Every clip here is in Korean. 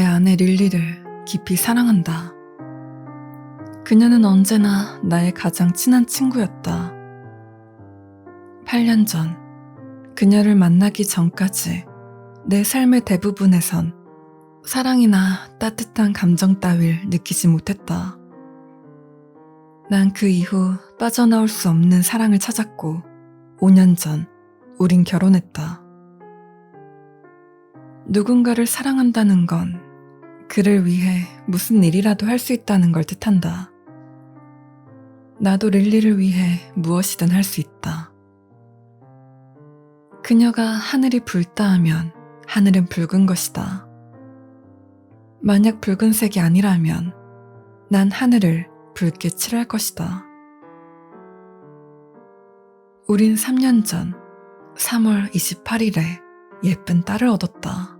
아내 릴리를 깊이 사랑한다. 그녀는 언제나 나의 가장 친한 친구였다. 8년 전, 그녀를 만나기 전까지 내 삶의 대부분에선 사랑이나 따뜻한 감정 따윈 느끼지 못했다. 난 그 이후 빠져나올 수 없는 사랑을 찾았고 5년 전 우린 결혼했다. 누군가를 사랑한다는 건 그를 위해 무슨 일이라도 할 수 있다는 걸 뜻한다. 나도 릴리를 위해 무엇이든 할 수 있다. 그녀가 하늘이 붉다 하면 하늘은 붉은 것이다. 만약 붉은색이 아니라면 난 하늘을 붉게 칠할 것이다. 우린 3년 전 3월 28일에 예쁜 딸을 얻었다.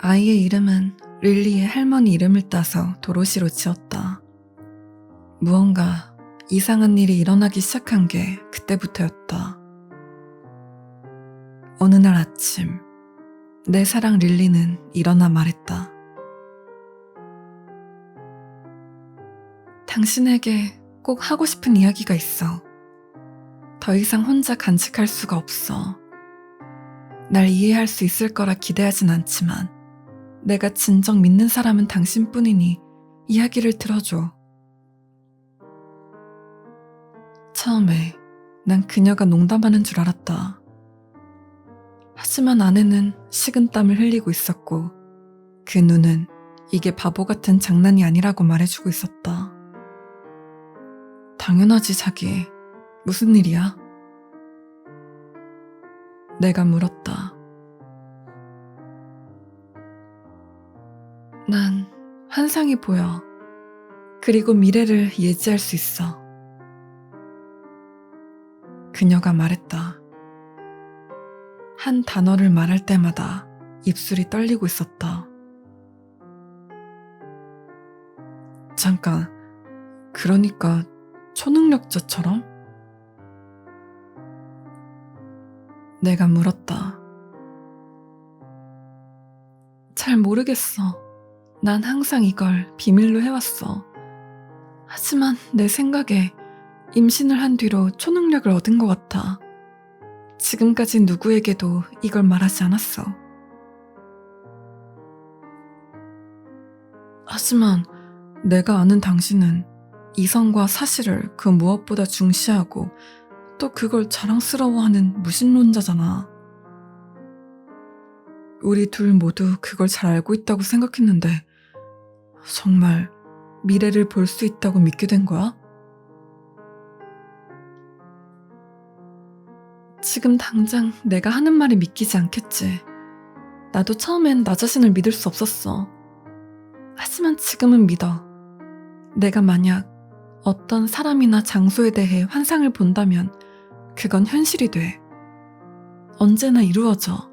아이의 이름은 릴리의 할머니 이름을 따서 도로시로 지었다. 무언가 이상한 일이 일어나기 시작한 게 그때부터였다. 어느 날 아침, 내 사랑 릴리는 일어나 말했다. 당신에게 꼭 하고 싶은 이야기가 있어. 더 이상 혼자 간직할 수가 없어. 날 이해할 수 있을 거라 기대하진 않지만 내가 진정 믿는 사람은 당신뿐이니 이야기를 들어줘. 처음에 난 그녀가 농담하는 줄 알았다. 하지만 아내는 식은땀을 흘리고 있었고 그 눈은 이게 바보 같은 장난이 아니라고 말해주고 있었다. 당연하지 자기. 무슨 일이야? 내가 물었다. 난 환상이 보여. 그리고 미래를 예지할 수 있어. 그녀가 말했다. 한 단어를 말할 때마다 입술이 떨리고 있었다. 잠깐, 그러니까 초능력자처럼? 내가 물었다. 잘 모르겠어. 난 항상 이걸 비밀로 해왔어. 하지만 내 생각에 임신을 한 뒤로 초능력을 얻은 것 같아. 지금까지 누구에게도 이걸 말하지 않았어. 하지만 내가 아는 당신은 이성과 사실을 그 무엇보다 중시하고 또 그걸 자랑스러워하는 무신론자잖아. 우리 둘 모두 그걸 잘 알고 있다고 생각했는데 정말 미래를 볼 수 있다고 믿게 된 거야? 지금 당장 내가 하는 말이 믿기지 않겠지. 나도 처음엔 나 자신을 믿을 수 없었어. 하지만 지금은 믿어. 내가 만약 어떤 사람이나 장소에 대해 환상을 본다면 그건 현실이 돼. 언제나 이루어져.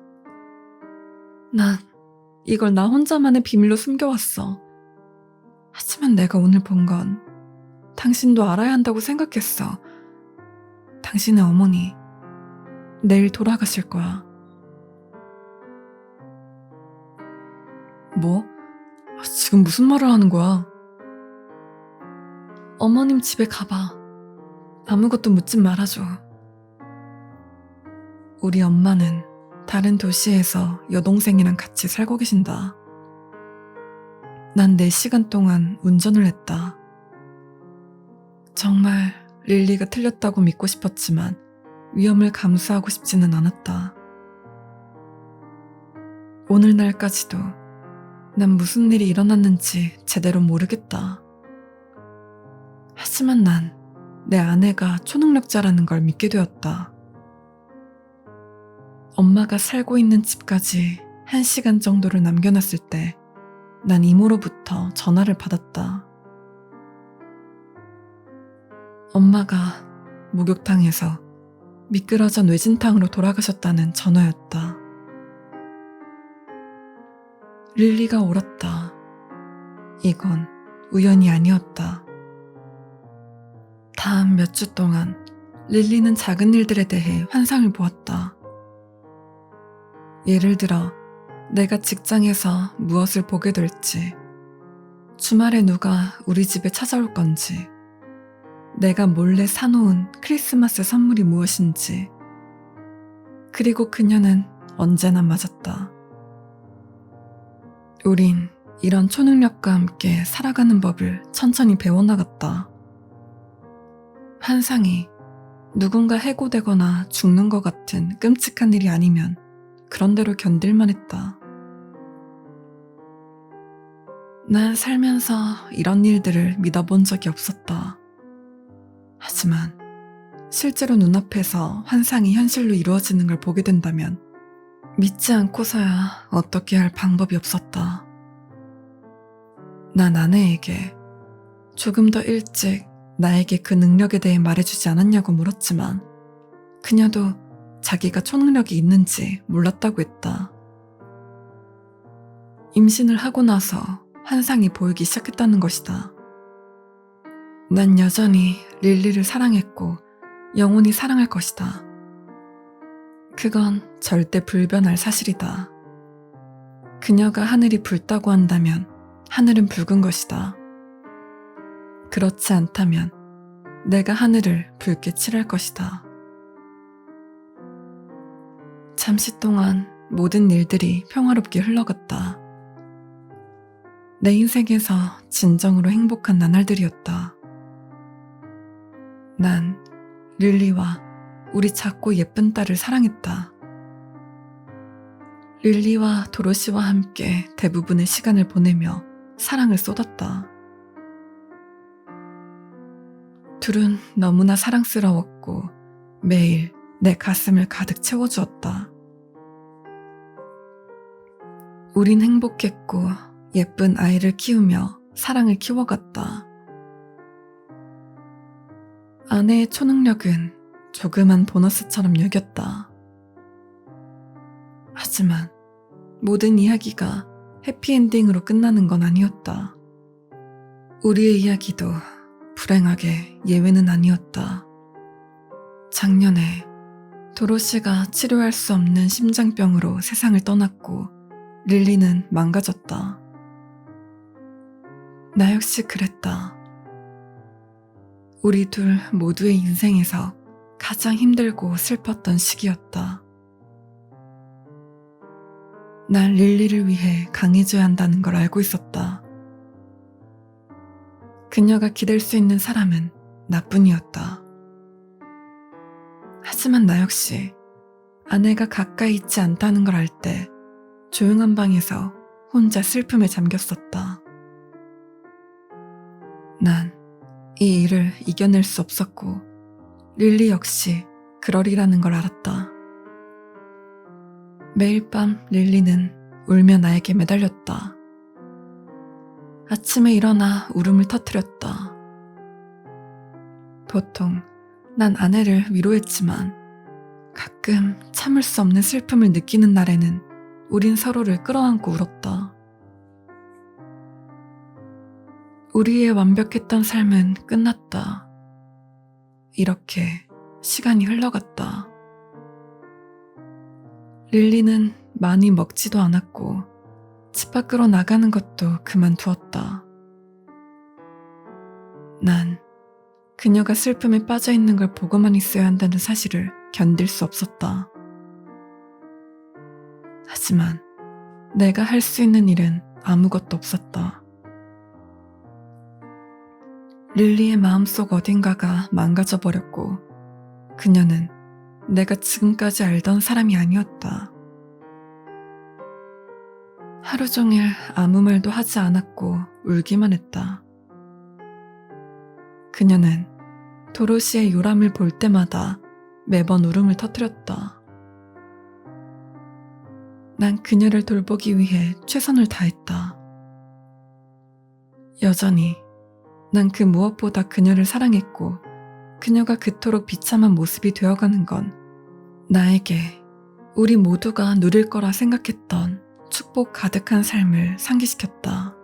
난 이걸 나 혼자만의 비밀로 숨겨왔어. 하지만 내가 오늘 본 건 당신도 알아야 한다고 생각했어. 당신의 어머니 내일 돌아가실 거야. 뭐? 지금 무슨 말을 하는 거야? 어머님 집에 가봐. 아무것도 묻지 말아줘. 우리 엄마는 다른 도시에서 여동생이랑 같이 살고 계신다. 난 4시간 동안 운전을 했다. 정말 릴리가 틀렸다고 믿고 싶었지만 위험을 감수하고 싶지는 않았다. 오늘날까지도 난 무슨 일이 일어났는지 제대로 모르겠다. 하지만 난 내 아내가 초능력자라는 걸 믿게 되었다. 엄마가 살고 있는 집까지 1시간 정도를 남겨놨을 때 난 이모로부터 전화를 받았다. 엄마가 목욕탕에서 미끄러져 뇌진탕으로 돌아가셨다는 전화였다. 릴리가 옳았다. 이건 우연이 아니었다. 다음 몇 주 동안 릴리는 작은 일들에 대해 환상을 보았다. 예를 들어 내가 직장에서 무엇을 보게 될지, 주말에 누가 우리 집에 찾아올 건지, 내가 몰래 사놓은 크리스마스 선물이 무엇인지, 그리고 그녀는 언제나 맞았다. 우린 이런 초능력과 함께 살아가는 법을 천천히 배워나갔다. 환상이 누군가 해고되거나 죽는 것 같은 끔찍한 일이 아니면 그런 대로 견딜만 했다. 난 살면서 이런 일들을 믿어본 적이 없었다. 하지만 실제로 눈앞에서 환상이 현실로 이루어지는 걸 보게 된다면 믿지 않고서야 어떻게 할 방법이 없었다. 난 아내에게 조금 더 일찍 나에게 그 능력에 대해 말해주지 않았냐고 물었지만 그녀도 자기가 초능력이 있는지 몰랐다고 했다. 임신을 하고 나서 환상이 보이기 시작했다는 것이다. 난 여전히 릴리를 사랑했고 영원히 사랑할 것이다. 그건 절대 불변할 사실이다. 그녀가 하늘이 붉다고 한다면 하늘은 붉은 것이다. 그렇지 않다면 내가 하늘을 붉게 칠할 것이다. 잠시 동안 모든 일들이 평화롭게 흘러갔다. 내 인생에서 진정으로 행복한 나날들이었다. 난 릴리와 우리 작고 예쁜 딸을 사랑했다. 릴리와 도로시와 함께 대부분의 시간을 보내며 사랑을 쏟았다. 둘은 너무나 사랑스러웠고 매일 내 가슴을 가득 채워주었다. 우린 행복했고 예쁜 아이를 키우며 사랑을 키워갔다. 아내의 초능력은 조그만 보너스처럼 여겼다. 하지만 모든 이야기가 해피엔딩으로 끝나는 건 아니었다. 우리의 이야기도 불행하게 예외는 아니었다. 작년에 도로시가 치료할 수 없는 심장병으로 세상을 떠났고 릴리는 망가졌다. 나 역시 그랬다. 우리 둘 모두의 인생에서 가장 힘들고 슬펐던 시기였다. 난 릴리를 위해 강해져야 한다는 걸 알고 있었다. 그녀가 기댈 수 있는 사람은 나뿐이었다. 하지만 나 역시 아내가 가까이 있지 않다는 걸 알 때 조용한 방에서 혼자 슬픔에 잠겼었다. 난 이 일을 이겨낼 수 없었고 릴리 역시 그러리라는 걸 알았다. 매일 밤 릴리는 울며 나에게 매달렸다. 아침에 일어나 울음을 터뜨렸다. 보통 난 아내를 위로했지만 가끔 참을 수 없는 슬픔을 느끼는 날에는 우린 서로를 끌어안고 울었다. 우리의 완벽했던 삶은 끝났다. 이렇게 시간이 흘러갔다. 릴리는 많이 먹지도 않았고 집 밖으로 나가는 것도 그만두었다. 난 그녀가 슬픔에 빠져 있는 걸 보고만 있어야 한다는 사실을 견딜 수 없었다. 하지만 내가 할 수 있는 일은 아무것도 없었다. 릴리의 마음속 어딘가가 망가져 버렸고 그녀는 내가 지금까지 알던 사람이 아니었다. 하루 종일 아무 말도 하지 않았고 울기만 했다. 그녀는 도로시의 요람을 볼 때마다 매번 울음을 터뜨렸다. 난 그녀를 돌보기 위해 최선을 다했다. 여전히 난 그 무엇보다 그녀를 사랑했고 그녀가 그토록 비참한 모습이 되어가는 건 나에게 우리 모두가 누릴 거라 생각했던 축복 가득한 삶을 상기시켰다.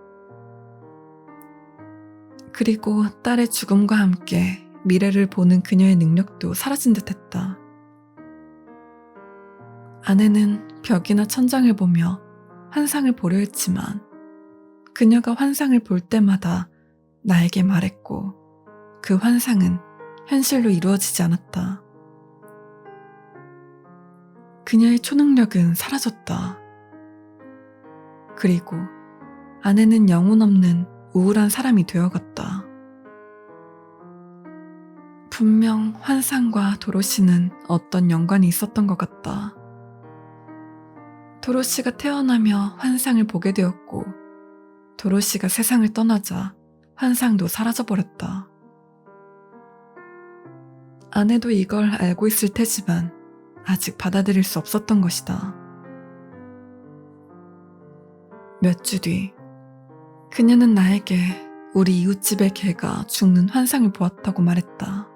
그리고 딸의 죽음과 함께 미래를 보는 그녀의 능력도 사라진 듯했다. 아내는 벽이나 천장을 보며 환상을 보려 했지만 그녀가 환상을 볼 때마다 나에게 말했고 그 환상은 현실로 이루어지지 않았다. 그녀의 초능력은 사라졌다. 그리고 아내는 영혼 없는 우울한 사람이 되어갔다. 분명 환상과 도로시는 어떤 연관이 있었던 것 같다. 도로시가 태어나며 환상을 보게 되었고 도로시가 세상을 떠나자 환상도 사라져버렸다. 아내도 이걸 알고 있을 테지만 아직 받아들일 수 없었던 것이다. 몇 주 뒤, 그녀는 나에게 우리 이웃집의 개가 죽는 환상을 보았다고 말했다.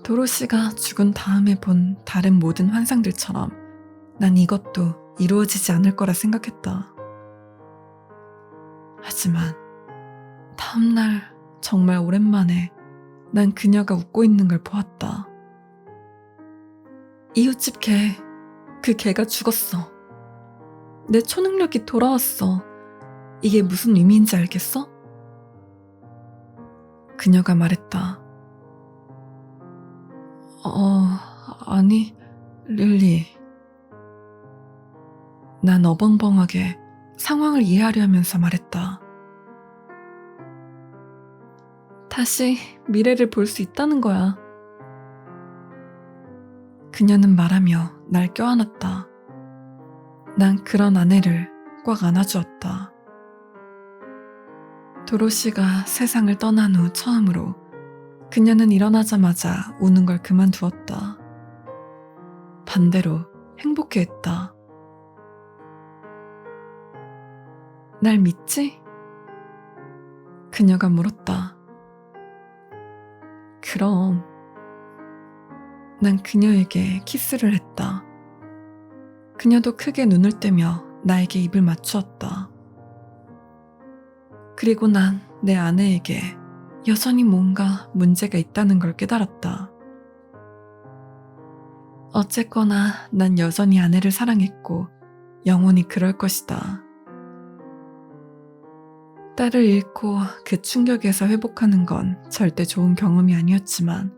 도로시가 죽은 다음에 본 다른 모든 환상들처럼 난 이것도 이루어지지 않을 거라 생각했다. 하지만 다음날 정말 오랜만에 난 그녀가 웃고 있는 걸 보았다. 이웃집 개, 그 개가 죽었어. 내 초능력이 돌아왔어. 이게 무슨 의미인지 알겠어? 그녀가 말했다. 아니, 릴리. 난 어벙벙하게 상황을 이해하려 하면서 말했다. 다시 미래를 볼 수 있다는 거야. 그녀는 말하며 날 껴안았다. 난 그런 아내를 꽉 안아주었다. 도로시가 세상을 떠난 후 처음으로 그녀는 일어나자마자 우는 걸 그만두었다. 반대로 행복해했다. 날 믿지? 그녀가 물었다. 그럼. 난 그녀에게 키스를 했다. 그녀도 크게 눈을 떼며 나에게 입을 맞추었다. 그리고 난 내 아내에게 여전히 뭔가 문제가 있다는 걸 깨달았다. 어쨌거나 난 여전히 아내를 사랑했고 영원히 그럴 것이다. 딸을 잃고 그 충격에서 회복하는 건 절대 좋은 경험이 아니었지만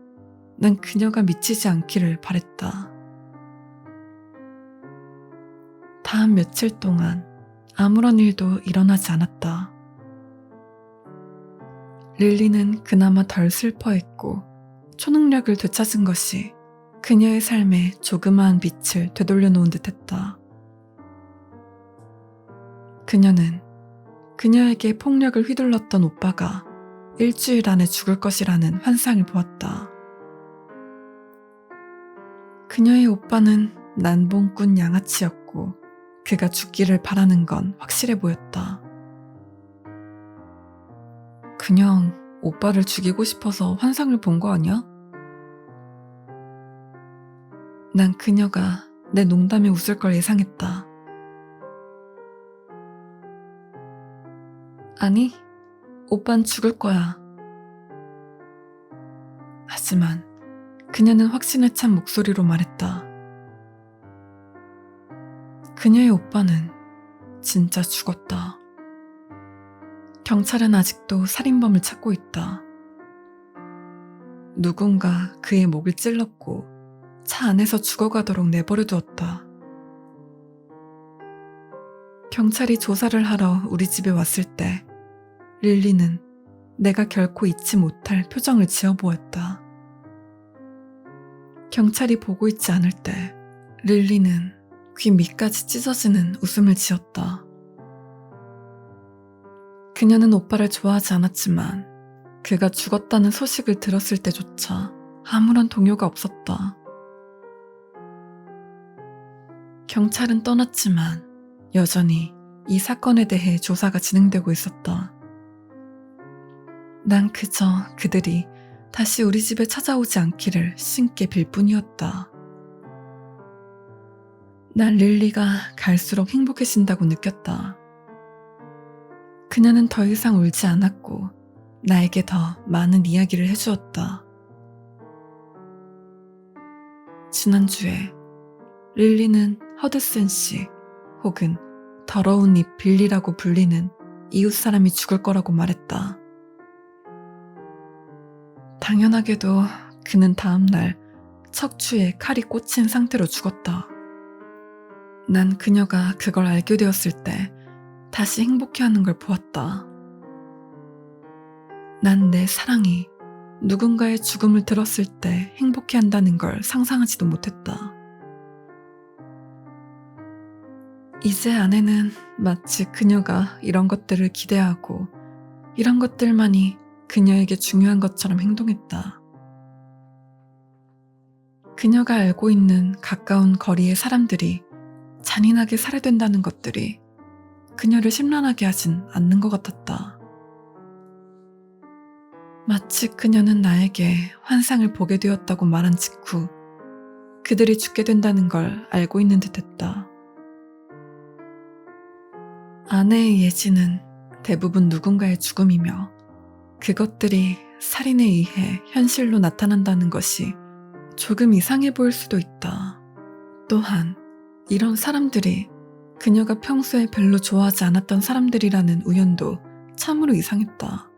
난 그녀가 미치지 않기를 바랬다. 다음 며칠 동안 아무런 일도 일어나지 않았다. 릴리는 그나마 덜 슬퍼했고 초능력을 되찾은 것이 그녀의 삶에 조그마한 빛을 되돌려 놓은 듯했다. 그녀는 그녀에게 폭력을 휘둘렀던 오빠가 일주일 안에 죽을 것이라는 환상을 보았다. 그녀의 오빠는 난봉꾼 양아치였고 그가 죽기를 바라는 건 확실해 보였다. 그냥 오빠를 죽이고 싶어서 환상을 본 거 아니야? 난 그녀가 내 농담에 웃을 걸 예상했다. 아니, 오빤 죽을 거야. 하지만 그녀는 확신에 찬 목소리로 말했다. 그녀의 오빠는 진짜 죽었다. 경찰은 아직도 살인범을 찾고 있다. 누군가 그의 목을 찔렀고 차 안에서 죽어가도록 내버려 두었다. 경찰이 조사를 하러 우리 집에 왔을 때 릴리는 내가 결코 잊지 못할 표정을 지어보았다. 경찰이 보고 있지 않을 때 릴리는 귀 밑까지 찢어지는 웃음을 지었다. 그녀는 오빠를 좋아하지 않았지만 그가 죽었다는 소식을 들었을 때조차 아무런 동요가 없었다. 경찰은 떠났지만 여전히 이 사건에 대해 조사가 진행되고 있었다. 난 그저 그들이 다시 우리 집에 찾아오지 않기를 신께 빌 뿐이었다. 난 릴리가 갈수록 행복해진다고 느꼈다. 그녀는 더 이상 울지 않았고 나에게 더 많은 이야기를 해주었다. 지난주에 릴리는 허드슨 씨, 혹은 더러운 입 빌리라고 불리는 이웃 사람이 죽을 거라고 말했다. 당연하게도 그는 다음 날 척추에 칼이 꽂힌 상태로 죽었다. 난 그녀가 그걸 알게 되었을 때 다시 행복해하는 걸 보았다. 난 내 사랑이 누군가의 죽음을 들었을 때 행복해한다는 걸 상상하지도 못했다. 이제 아내는 마치 그녀가 이런 것들을 기대하고 이런 것들만이 그녀에게 중요한 것처럼 행동했다. 그녀가 알고 있는 가까운 거리의 사람들이 잔인하게 살해된다는 것들이 그녀를 심란하게 하진 않는 것 같았다. 마치 그녀는 나에게 환상을 보게 되었다고 말한 직후 그들이 죽게 된다는 걸 알고 있는 듯했다. 아내의 예지는 대부분 누군가의 죽음이며 그것들이 살인에 의해 현실로 나타난다는 것이 조금 이상해 보일 수도 있다. 또한 이런 사람들이 그녀가 평소에 별로 좋아하지 않았던 사람들이라는 우연도 참으로 이상했다.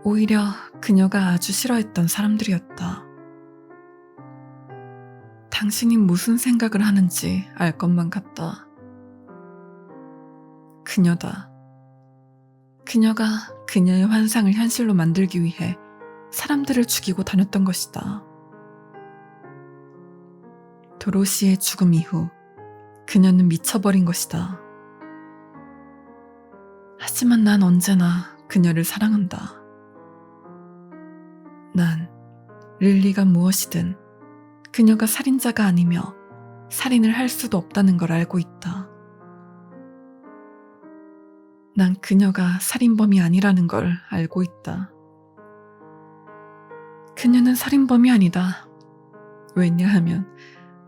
오히려 그녀가 아주 싫어했던 사람들이었다. 당신이 무슨 생각을 하는지 알 것만 같다. 그녀다. 그녀가 그녀의 환상을 현실로 만들기 위해 사람들을 죽이고 다녔던 것이다. 도로시의 죽음 이후 그녀는 미쳐버린 것이다. 하지만 난 언제나 그녀를 사랑한다. 난 릴리가 무엇이든 그녀가 살인자가 아니며 살인을 할 수도 없다는 걸 알고 있다. 난 그녀가 살인범이 아니라는 걸 알고 있다. 그녀는 살인범이 아니다. 왜냐하면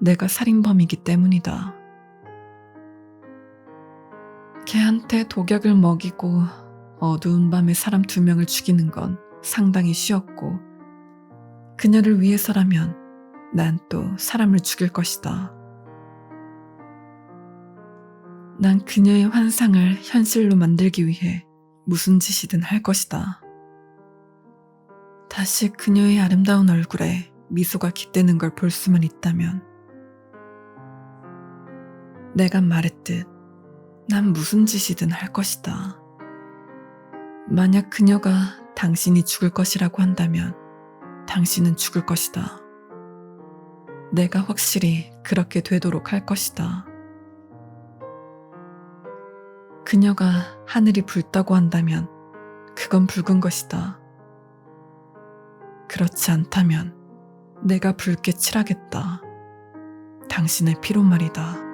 내가 살인범이기 때문이다. 걔한테 독약을 먹이고 어두운 밤에 사람 2명을 죽이는 건 상당히 쉬웠고 그녀를 위해서라면 난 또 사람을 죽일 것이다. 난 그녀의 환상을 현실로 만들기 위해 무슨 짓이든 할 것이다. 다시 그녀의 아름다운 얼굴에 미소가 깃드는 걸 볼 수만 있다면 내가 말했듯 난 무슨 짓이든 할 것이다. 만약 그녀가 당신이 죽을 것이라고 한다면 당신은 죽을 것이다. 내가 확실히 그렇게 되도록 할 것이다. 그녀가 하늘이 붉다고 한다면 그건 붉은 것이다. 그렇지 않다면 내가 붉게 칠하겠다. 당신의 피로 말이다.